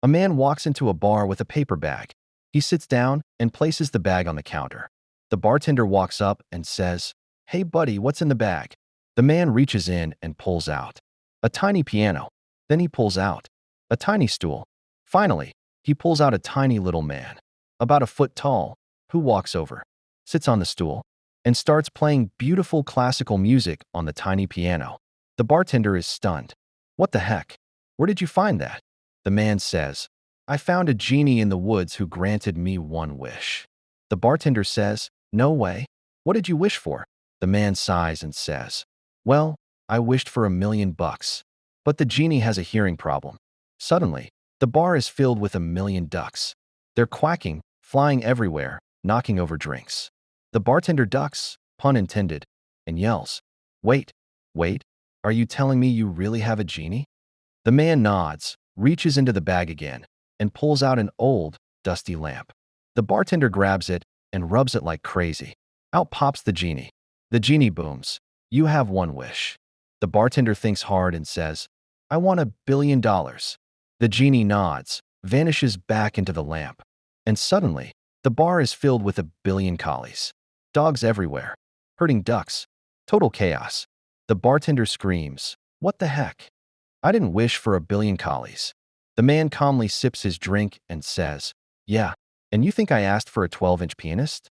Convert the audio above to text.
A man walks into a bar with a paper bag. He sits down and places the bag on the counter. The bartender walks up and says, "Hey buddy, what's in the bag?" The man reaches in and pulls out a tiny piano. Then he pulls out a tiny stool. Finally, he pulls out a tiny little man, about a foot tall, who walks over, sits on the stool, and starts playing beautiful classical music on the tiny piano. The bartender is stunned. "What the heck? Where did you find that?" The man says, "I found a genie in the woods who granted me one wish." The bartender says, "No way. What did you wish for?" The man sighs and says, "Well, I wished for $1,000,000. But the genie has a hearing problem." Suddenly, the bar is filled with 1,000,000 ducks. They're quacking, flying everywhere, knocking over drinks. The bartender ducks, pun intended, and yells, "Wait, wait, are you telling me you really have a genie?" The man nods, reaches into the bag again, and pulls out an old, dusty lamp. The bartender grabs it and rubs it like crazy. Out pops the genie. The genie booms. "You have one wish." The bartender thinks hard and says, "I want $1,000,000,000. The genie nods, vanishes back into the lamp, and suddenly, the bar is filled with 1,000,000,000 collies. Dogs everywhere, herding ducks. Total chaos. The bartender screams, "What the heck? I didn't wish for 1,000,000,000 collies." The man calmly sips his drink and says, "Yeah, and you think I asked for a 12-inch pianist?"